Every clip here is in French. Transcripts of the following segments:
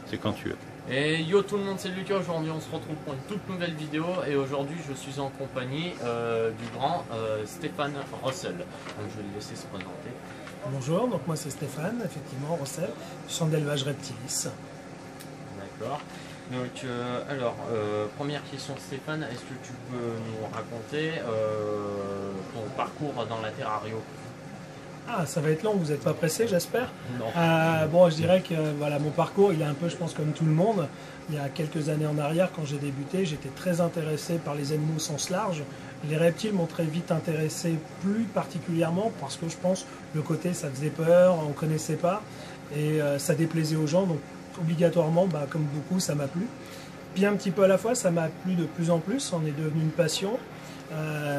C'est quand tu veux. Et yo tout le monde, c'est Lucas. Aujourd'hui on se retrouve pour une toute nouvelle vidéo et aujourd'hui je suis en compagnie du grand Stéphane Russell. Donc je vais le laisser se présenter. Bonjour, donc moi c'est Stéphane, effectivement, Russell, du centre d'élevage Reptilis. D'accord. Donc première question Stéphane, est-ce que tu peux nous raconter ton parcours dans la terrario? Ah, ça va être long, vous n'êtes pas pressé, j'espère. Non. Bon, je dirais que voilà, mon parcours, il est un peu, je pense, comme tout le monde. Il y a quelques années en arrière, quand j'ai débuté, j'étais très intéressé par les animaux au sens large. Les reptiles m'ont très vite intéressé, plus particulièrement parce que je pense le côté, ça faisait peur, on ne connaissait pas et ça déplaisait aux gens. Donc, obligatoirement, comme beaucoup, ça m'a plu. Puis un petit peu à la fois, ça m'a plu de plus en plus, on est devenu une passion.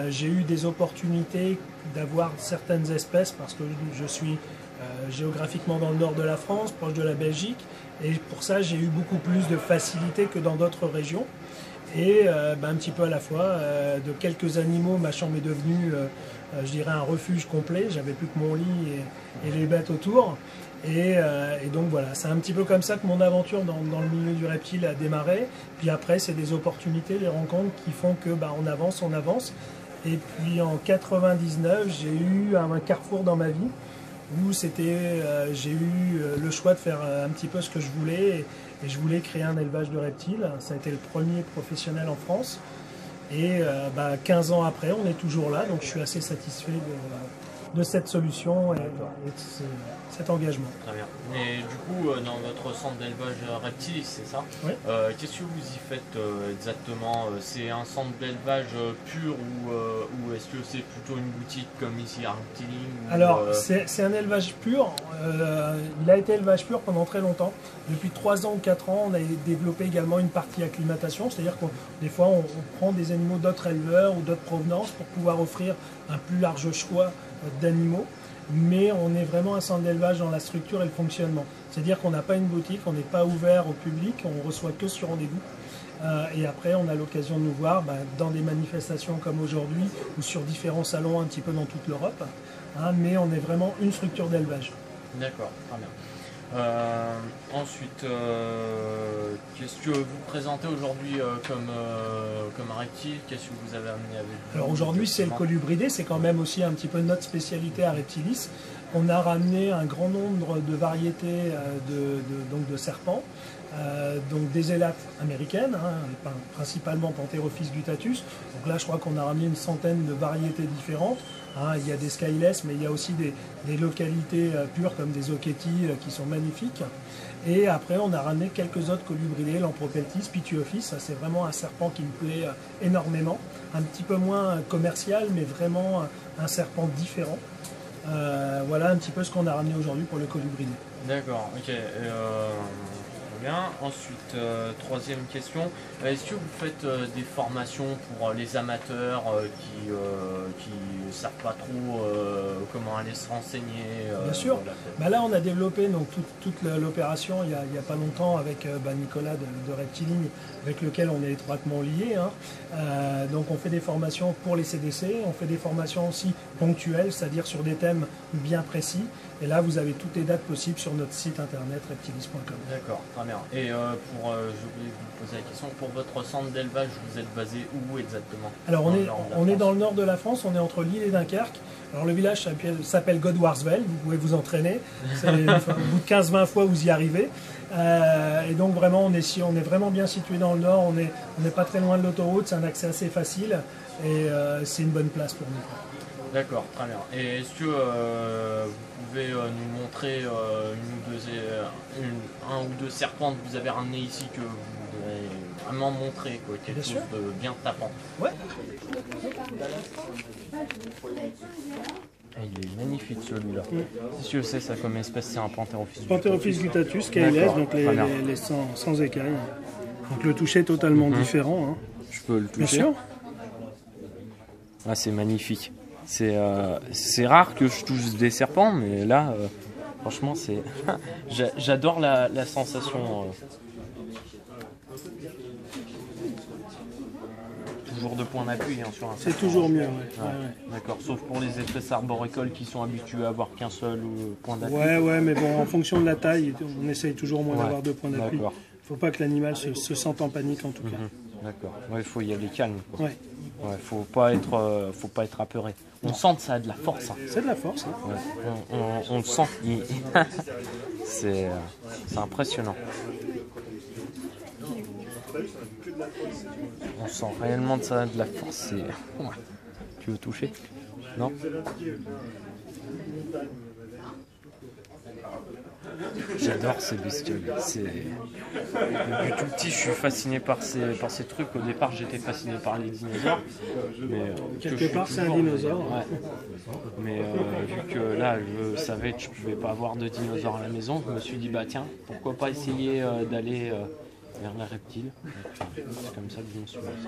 J'ai eu des opportunités d'avoir certaines espèces parce que je suis géographiquement dans le nord de la France, proche de la Belgique, et pour ça j'ai eu beaucoup plus de facilité que dans d'autres régions. Et un petit peu à la fois, de quelques animaux, ma chambre est devenue, je dirais, un refuge complet. J'avais plus que mon lit et les bêtes autour. Et donc voilà, c'est un petit peu comme ça que mon aventure dans le milieu du reptile a démarré. Puis après, c'est des opportunités, des rencontres qui font que on avance, on avance. Et puis en 99, j'ai eu un carrefour dans ma vie où j'ai eu le choix de faire un petit peu ce que je voulais. Et je voulais créer un élevage de reptiles. Ça a été le premier professionnel en France. Et 15 ans après, on est toujours là. Donc je suis assez satisfait de cette solution et de cet engagement. Très bien. Et du coup, dans votre centre d'élevage Reptilis, c'est ça? Oui. Qu'est-ce que vous y faites exactement? C'est un centre d'élevage pur ou est-ce que c'est plutôt une boutique comme ici à Reptiling? Alors, c'est un élevage pur. Il a été élevage pur pendant très longtemps. Depuis 3 ans ou 4 ans, on a développé également une partie acclimatation. C'est-à-dire que des fois, on prend des animaux d'autres éleveurs ou d'autres provenances pour pouvoir offrir un plus large choix d'animaux. Mais on est vraiment un centre d'élevage dans la structure et le fonctionnement. C'est-à-dire qu'on n'a pas une boutique, on n'est pas ouvert au public, on reçoit que sur rendez-vous. Et après, on a l'occasion de nous voir dans des manifestations comme aujourd'hui ou sur différents salons un petit peu dans toute l'Europe. Mais on est vraiment une structure d'élevage. D'accord, très bien. Ensuite, qu'est-ce que vous présentez aujourd'hui comme reptile? Qu'est-ce que vous avez amené avec vous? Alors aujourd'hui, c'est le colubridé, c'est quand même aussi un petit peu notre spécialité à Reptilis. On a ramené un grand nombre de variétés de serpents, donc des élates américaines, principalement Pantherophis guttatus. Donc là, je crois qu'on a ramené une centaine de variétés différentes. Il y a des skyless, mais il y a aussi des localités pures comme des oketis qui sont magnifiques. Et après, on a ramené quelques autres colubridés, Lampropeltis, Pituophis. Ça, c'est vraiment un serpent qui me plaît énormément. Un petit peu moins commercial, mais vraiment un serpent différent. Voilà un petit peu ce qu'on a ramené aujourd'hui pour le colubridé. D'accord, ok. Bien. Ensuite, troisième question, est-ce que vous faites des formations pour les amateurs qui ne savent pas trop comment aller se renseigner? Bien sûr. Voilà. Là, on a développé donc, toute l'opération il n'y a pas longtemps avec Nicolas de Reptiling, avec lequel on est étroitement lié. Donc on fait des formations pour les CDC, on fait des formations aussi ponctuelles, c'est-à-dire sur des thèmes bien précis. Et là, vous avez toutes les dates possibles sur notre site internet reptilis.com. D'accord, très bien. Et je voulais vous poser la question, pour votre centre d'élevage, vous êtes basé où exactement? Alors on est dans le nord de la France, on est entre Lille et Dunkerque. Alors le village s'appelle Godwarsvel, vous pouvez vous entraîner. Au bout de 15-20 fois, vous y arrivez. Et donc vraiment, on est vraiment bien situé dans le nord, on n'est pas très loin de l'autoroute, c'est un accès assez facile et c'est une bonne place pour nous. D'accord, très bien. Et est-ce que vous pouvez nous montrer un ou deux serpents que vous avez ramenés ici que vous voudrez vraiment montrer, quoi, quelque chose de bien tapant? Ouais. Il est magnifique celui-là. Qu'est-ce que c'est ça comme espèce? C'est un Pantherophis guttatus. Pantherophis guttatus, skyles, donc les sans écailles. Donc le toucher est totalement différent. Je peux le toucher? Bien sûr. Ah, c'est magnifique. C'est rare que je touche des serpents, mais là, franchement, c'est. J'adore la sensation. toujours 2 points d'appui hein, sur un C'est serpent. toujours mieux, ouais. D'accord, sauf pour les espèces arboricoles qui sont habitués à avoir qu'un seul point d'appui. Ouais, mais bon, en fonction de la taille, on essaye toujours au moins Ouais. d'avoir 2 points d'appui. D'accord. Faut pas que l'animal se sente en panique en tout cas. D'accord, il faut y aller calme. Quoi. Ouais. Ouais, faut pas être apeuré. On sent que ça a de la force. Hein. C'est de la force. Hein. Ouais. On le sent. C'est impressionnant. On sent réellement que ça a de la force. Ouais. Tu veux toucher? Non? J'adore ces bestioles. Depuis tout petit, je suis fasciné par ces trucs. Au départ, j'étais fasciné par les dinosaures. Mais, Quelque part, c'est un dinosaure. Ouais. Mais vu que là, je savais que je pouvais pas avoir de dinosaures à la maison, je me suis dit, bah tiens, pourquoi pas essayer d'aller vers les reptiles. C'est comme ça que je me suis lancé.